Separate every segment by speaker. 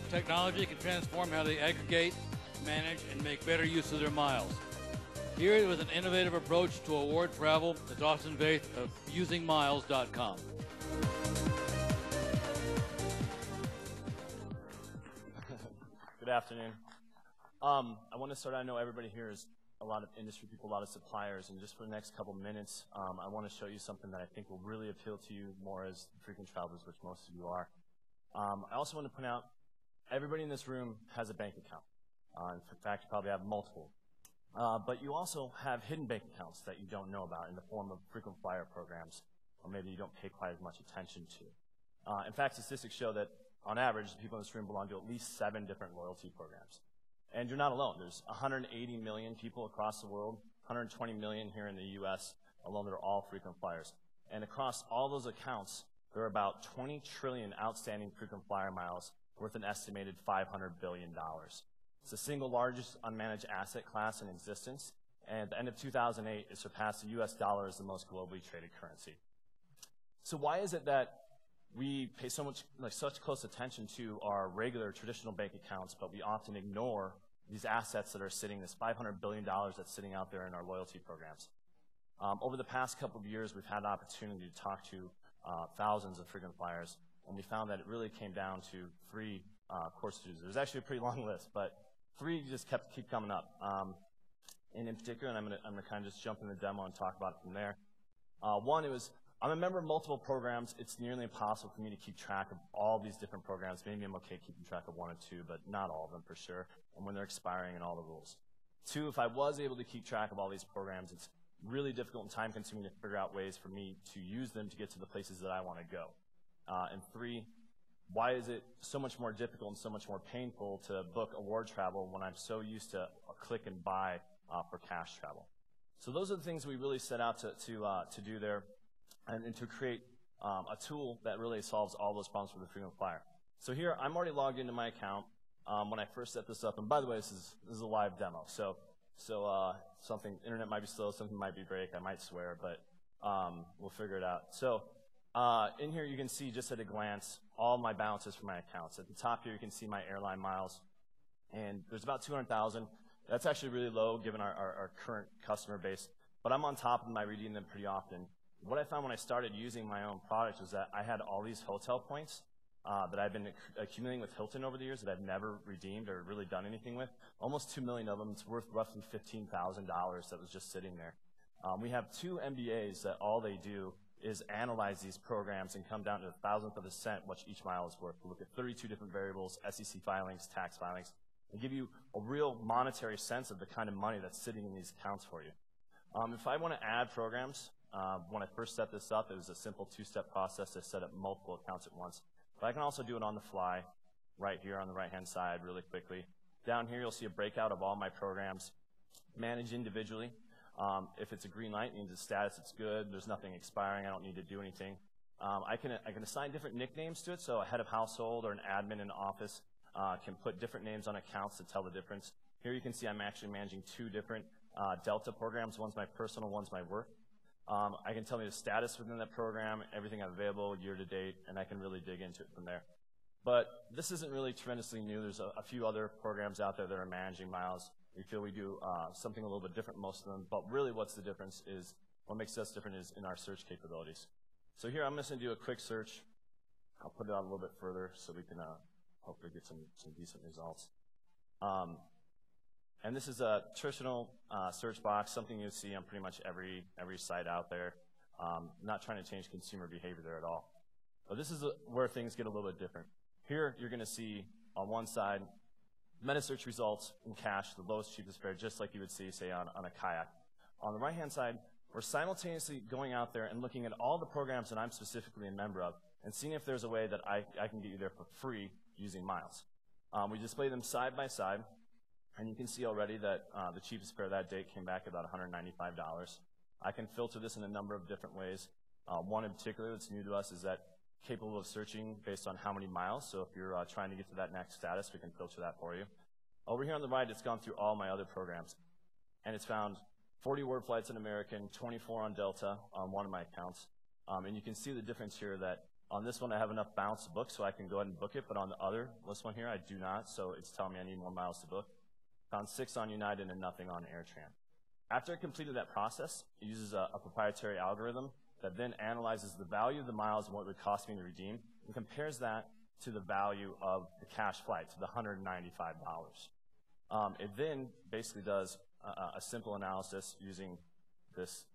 Speaker 1: technology can transform how they aggregate, manage, and make better use of their miles. Here with an innovative approach to award travel is Austin Veith of usingmiles.com.
Speaker 2: Good afternoon. I want to start, I know everybody here is a lot of industry people, a lot of suppliers, and just for the next couple minutes, I want to show you something that I think will really appeal to you more as frequent travelers, which most of you are. I also want to point out, everybody in this room has a bank account. In fact, you probably have multiple. But you also have hidden bank accounts that you don't know about in the form of frequent flyer programs, or maybe you don't pay quite as much attention to. In fact, statistics show that, on average, the people in this room belong to at least 7 different loyalty programs. And you're not alone. There's 180 million people across the world, 120 million here in the U.S. alone that are all frequent flyers. And across all those accounts, there are about 20 trillion outstanding frequent flyer miles worth an estimated $500 billion. It's the single largest unmanaged asset class in existence, and at the end of 2008, it surpassed the U.S. dollar as the most globally traded currency. So why is it that we pay such close attention to our regular traditional bank accounts, but we often ignore these assets that are sitting, this $500 billion that's sitting out there in our loyalty programs? Over the past couple of years, we've had the opportunity to talk to thousands of frequent flyers, and we found that it really came down to 3 core issues. There's actually a pretty long list, but 3 just keep coming up. And in particular, and I'm gonna kind of just jump in the demo and talk about it from there. One, I'm a member of multiple programs. It's nearly impossible for me to keep track of all these different programs. Maybe I'm okay keeping track of 1 or 2, but not all of them for sure, and when they're expiring and all the rules. 2, if I was able to keep track of all these programs, it's really difficult and time-consuming to figure out ways for me to use them to get to the places that I want to go. And 3, why is it so much more difficult and so much more painful to book award travel when I'm so used to click and buy for cash travel? So those are the things we really set out to do there, and to create a tool that really solves all those problems for the frequent flyer. So here, I'm already logged into my account when I first set this up. And by the way, this is a live demo. So internet might be slow, something might be break, I might swear, but we'll figure it out. So in here, you can see just at a glance all my balances for my accounts. At the top here, you can see my airline miles, and there's about 200,000. That's actually really low given our current customer base, but I'm on top of them. I redeem them pretty often. What I found when I started using my own product was that I had all these hotel points that I've been accumulating with Hilton over the years that I've never redeemed or really done anything with. Almost 2 million of them. It's worth roughly $15,000 that was just sitting there. We have 2 MBAs that all they do is analyze these programs and come down to the thousandth of a cent what each mile is worth. We look at 32 different variables, SEC filings, tax filings, and give you a real monetary sense of the kind of money that's sitting in these accounts for you. If I want to add programs, when I first set this up, it was a simple 2-step process to set up multiple accounts at once. But I can also do it on the fly, right here on the right-hand side really quickly. Down here, you'll see a breakout of all my programs managed individually. If it's a green light, it means the status it's good, there's nothing expiring, I don't need to do anything. I can assign different nicknames to it, so a head of household or an admin in the office can put different names on accounts to tell the difference. Here you can see I'm actually managing 2 different Delta programs. One's my personal, one's my work. I can tell me the status within that program, everything available year to date, and I can really dig into it from there. But this isn't really tremendously new. There's a few other programs out there that are managing miles. We feel we do something a little bit different most of them, but really what's the difference is, what makes us different is in our search capabilities. So here I'm just going to do a quick search. I'll put it out a little bit further so we can hopefully get some decent results. And this is a traditional search box, something you'll see on pretty much every site out there. Not trying to change consumer behavior there at all. But this is where things get a little bit different. Here you're going to see on one side meta search results in cash, the lowest, cheapest fare, just like you would see, say, on a kayak. On the right-hand side, we're simultaneously going out there and looking at all the programs that I'm specifically a member of and seeing if there's a way that I can get you there for free using miles. We display them side by side. And you can see already that the cheapest fare that date came back about $195. I can filter this in a number of different ways. One in particular that's new to us is that capable of searching based on how many miles. So if you're trying to get to that next status, we can filter that for you. Over here on the right, it's gone through all my other programs. And it's found 40 word flights in American, 24 on Delta on one of my accounts. And you can see the difference here that On this one, I have enough bounce to book, so I can go ahead and book it, but on the other, this one here, I do not, so it's telling me I need more miles to book. Found 6 on United and nothing on AirTran. After it completed that process, it uses a proprietary algorithm that then analyzes the value of the miles and what it would cost me to redeem, and compares that to the value of the cash flight, to the $195. It then basically does a simple analysis using this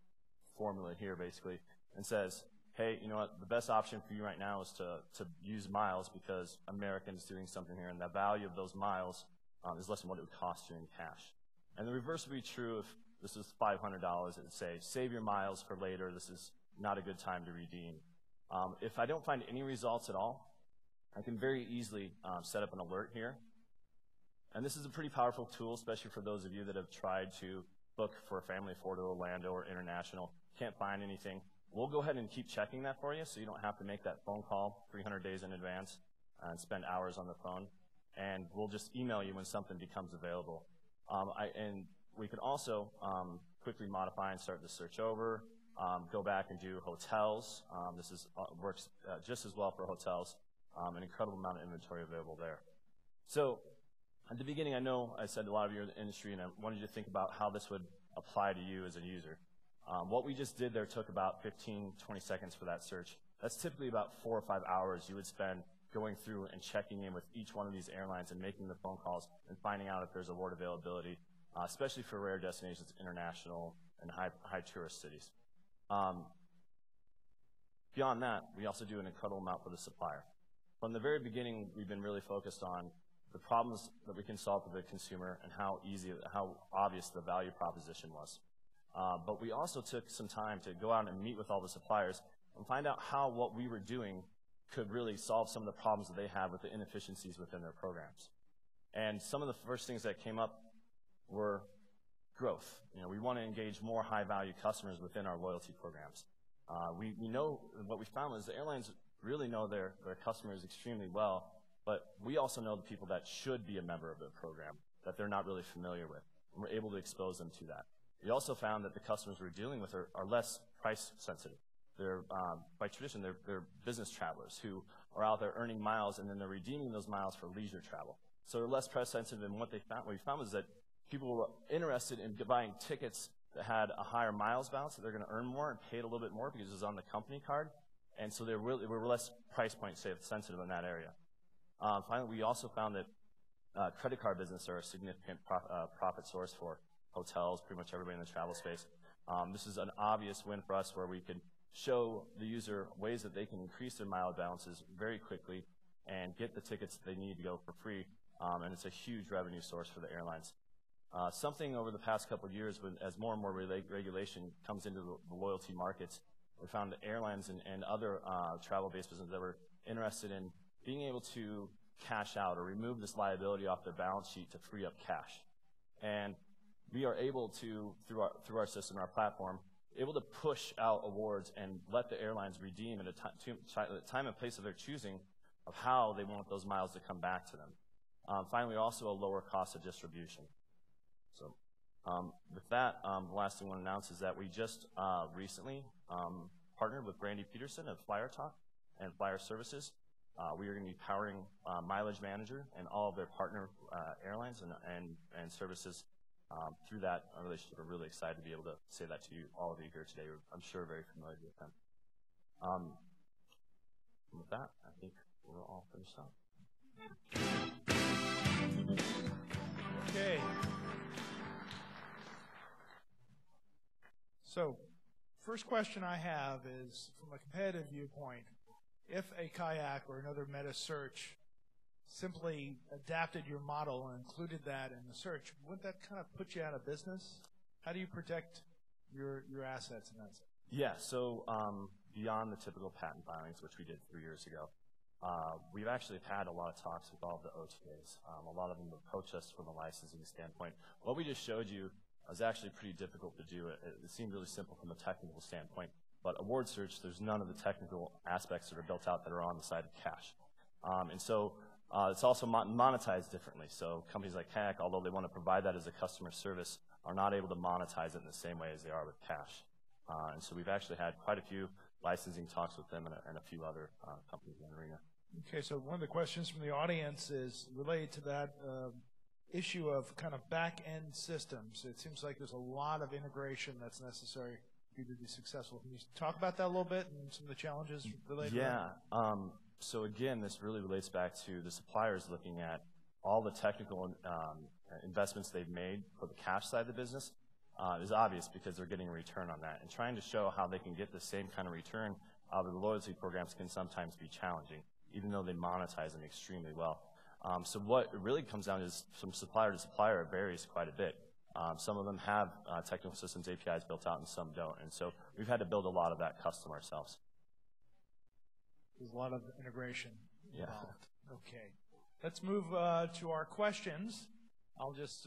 Speaker 2: formula here, basically, and says, hey, you know what, the best option for you right now is to use miles because American's doing something here, and the value of those miles is less than what it would cost you in cash. And the reverse would be true if this was $500. It would say, save your miles for later. This is not a good time to redeem. If I don't find any results at all, I can very easily set up an alert here. And this is a pretty powerful tool, especially for those of you that have tried to book for a family of 4 to Orlando or international, can't find anything. We'll go ahead and keep checking that for you so you don't have to make that phone call 300 days in advance and spend hours on the phone. And we'll just email you when something becomes available. And we can also quickly modify and start the search over, go back and do hotels. This works just as well for hotels. An incredible amount of inventory available there. So at the beginning, I know I said a lot of you are in the industry, and I wanted you to think about how this would apply to you as a user. What we just did there took about 15, 20 seconds for that search. That's typically about 4 or 5 hours you would spend going through and checking in with each one of these airlines and making the phone calls and finding out if there's award availability, especially for rare destinations, international and high tourist cities. Beyond that, we also do an incredible amount for the supplier. From the very beginning, we've been really focused on the problems that we can solve for the consumer and how obvious the value proposition was. But we also took some time to go out and meet with all the suppliers and find out how what we were doing could really solve some of the problems that they have with the inefficiencies within their programs. And some of the first things that came up were growth. We want to engage more high-value customers within our loyalty programs. We know what we found is the airlines really know their customers extremely well, but we also know the people that should be a member of their program that they're not really familiar with, and we're able to expose them to that. We also found that the customers we're dealing with are less price sensitive. They're, by tradition, they're business travelers who are out there earning miles, and then they're redeeming those miles for leisure travel. So they're less price sensitive, and what we found was that people were interested in buying tickets that had a higher miles balance, that they're going to earn more and pay it a little bit more because it was on the company card. And so they were less price point sensitive in that area. Finally, we also found that credit card business are a significant profit source for hotels, pretty much everybody in the travel space. This is an obvious win for us where we could show the user ways that they can increase their mile balances very quickly and get the tickets that they need to go for free. And it's a huge revenue source for the airlines. Something over the past couple of years, as more and more regulation comes into the loyalty markets, we found that airlines and other travel-based businesses that were interested in being able to cash out or remove this liability off their balance sheet to free up cash. And we are able to, through our system, our platform, able to push out awards and let the airlines redeem at a time and place of their choosing of how they want those miles to come back to them. Finally, also a lower cost of distribution. So with that, the last thing I want to announce is that we just recently partnered with Brandy Peterson of Flyer Talk and Flyer Services. We are going to be powering Mileage Manager and all of their partner airlines and services through that relationship. We're really excited to be able to say that to you, all of you here today. I'm sure very familiar with them. With that, I think we're all finished up.
Speaker 3: Okay. So, first question I have is, from a competitive viewpoint, if a kayak or another meta search simply adapted your model and included that in the search, wouldn't that kind of put you out of business? How do you protect your assets in that sense?
Speaker 2: Yeah, so beyond the typical patent filings, which we did 3 years ago, we've actually had a lot of talks with all of the OTAs. A lot of them approach us from a licensing standpoint. What we just showed you was actually pretty difficult to do. It seemed really simple from a technical standpoint, but award search, there's none of the technical aspects that are built out that are on the side of cash. And so it's also monetized differently. So companies like Kayak, although they want to provide that as a customer service, are not able to monetize it in the same way as they are with cash. And so we've actually had quite a few licensing talks with them and a few other companies in the arena.
Speaker 3: Okay, so one of the questions from the audience is related to that issue of kind of back-end systems. It seems like there's a lot of integration that's necessary for you to be successful. Can you talk about that a little bit and some of the challenges related to that?
Speaker 2: Yeah. So again, this really relates back to the suppliers looking at all the technical investments they've made for the cash side of the business is obvious because they're getting a return on that. And trying to show how they can get the same kind of return out of the loyalty programs can sometimes be challenging, even though they monetize them extremely well. So what it really comes down to is from supplier to supplier, it varies quite a bit. Some of them have technical systems APIs built out and some don't. And so we've had to build a lot of that custom ourselves.
Speaker 3: There's a lot of integration involved.
Speaker 2: Yeah.
Speaker 3: Okay. Let's move to our questions. I'll just